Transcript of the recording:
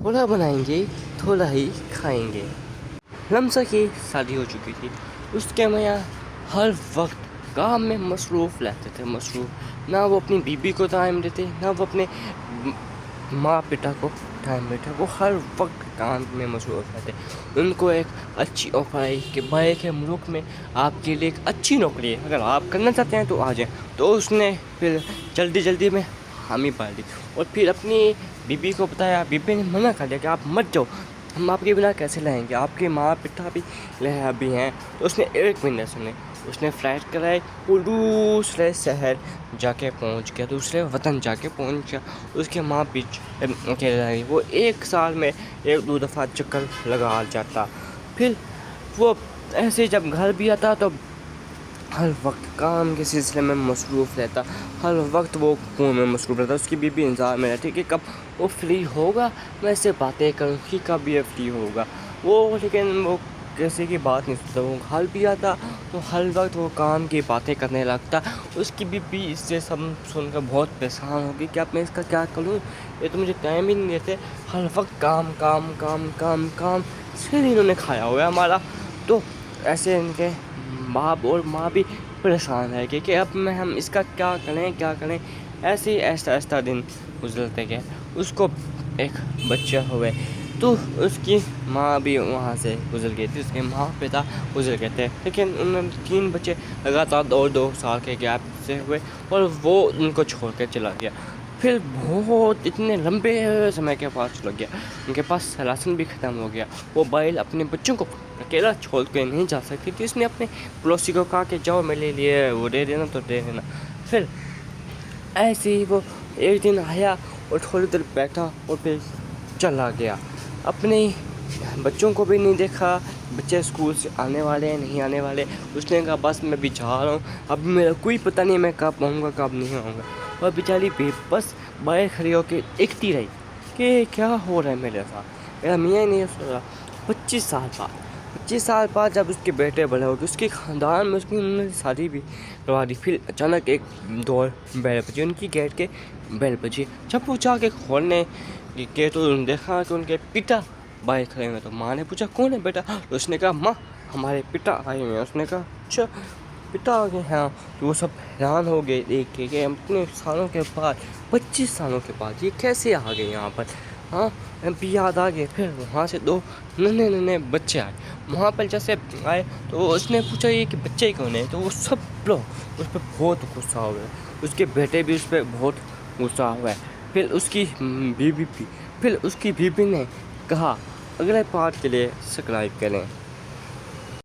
थोड़ा बनाएंगे थोड़ा ही खाएंगे। लम्सा की शादी हो चुकी थी, उसके मियाँ हर वक्त काम में मसरूफ़ रहते थे, मसरूफ़। ना वो अपनी बीबी को टाइम देते, ना वो अपने माँ पिता को टाइम देते, वो हर वक्त काम में मसरूफ़ रहते। उनको एक अच्छी ऑफर आई कि भाई के मुल्क में आपके लिए एक अच्छी नौकरी है, अगर आप करना चाहते हैं तो आ जाएं। तो उसने फिर जल्दी जल्दी में हामी भर दी और फिर अपनी बीबी को बताया। बीबी ने मना कर दिया कि आप मत जाओ, हम आपके बिना कैसे लाएंगे, आपके माँ पिता भी हैं। तो उसने एक महीने सुने, उसने फ़्लाइट कराई, वो दूसरे शहर जाके पहुंच गया, दूसरे वतन जाके पहुंच गया। उसके माँ बीच अकेले रही, वो एक साल में एक दो दफ़ा चक्कर लगा जाता। फिर वो ऐसे जब घर भी आता तो हर वक्त काम के सिलसिले में मसरूफ़ रहता, हर वक्त वो फ़ोन में मसरूफ़ रहता। उसकी बीबी इंतज़ार में रहती कि कब वो फ्री होगा, मैं इससे बातें करूँ कि कब ये फ्री होगा। वो लेकिन वो किसी की बात नहीं सुनता, वो घर भी आता तो हर वक्त वो काम की बातें करने लगता। उसकी बीबी इससे सब सुनकर बहुत परेशान होगी कि अब मैं इसका क्या करूँ, ये तो मुझे टाइम ही नहीं देते, हर वक्त काम काम काम काम काम सिर इन्होंने खाया हुआ है हमारा। तो ऐसे इनके बाप और माँ भी परेशान है कि अब मैं हम इसका क्या करें। ऐसे ही ऐसा दिन गुजरते गए। उसको एक बच्चा हुए तो उसकी माँ भी वहाँ से गुजर गई थी, उसके माँ पिता गुजर गए थे, लेकिन उन 3 बच्चे लगातार 2 साल के गैप से हुए और वो उनको छोड़ कर चला गया। फिर बहुत इतने लंबे समय के बाद चला गया, उनके पास राशन भी ख़त्म हो गया। वो बैल अपने बच्चों को अकेला छोड़ के नहीं जा सकती थी, उसने अपने पड़ोसी को कहा कि जाओ मेरे लिए वो दे देना तो दे देना। फिर ऐसे ही वो एक दिन आया और थोड़ी देर बैठा और फिर चला गया। अपने बच्चों को भी नहीं देखा, बच्चे स्कूल से आने वाले हैं नहीं आने वाले। उसने कहा बस मैं भी जा रहा हूँ, अब मेरा कोई पता नहीं मैं कब आऊँगा कब नहीं आऊँगा। और बेचारी बेबस बाहर खड़ी होकर देखती रही कि क्या हो रहा है मेरे साथ। मेरा मियाँ नहीं सो रहा। 25 साल बाद जब उसके बेटे बड़े हो गए, उसके ख़ानदान में उसकी उन्होंने शादी भी करवा दी। फिर अचानक एक दौर बेल बजी, उनकी गेट के बेल बजी। जब वो जाके खोलने के तो देखा कि उनके पिता बाहर खड़े हुए। तो माँ ने पूछा कौन है बेटा, तो उसने कहा माँ हमारे पिता आए हुए हैं। उसने कहा अच्छा पिता आ गए हैं। तो वो सब हैरान हो गए देख के कि इतने सालों के बाद 25 सालों के बाद ये कैसे आ गए यहाँ पर। हाँ भी याद आ गए। फिर वहाँ से 2 नन्हे बच्चे आए। वहाँ पर जैसे आए तो उसने पूछा ये कि बच्चे कौन है, तो वो सब लोग उस पर बहुत गुस्सा हुए। उसके बेटे भी उस पर बहुत गुस्सा हुआ है। फिर उसकी बीवी भी। फिर उसकी बीवी ने कहा अगले पार्ट के लिए सब्सक्राइब करें।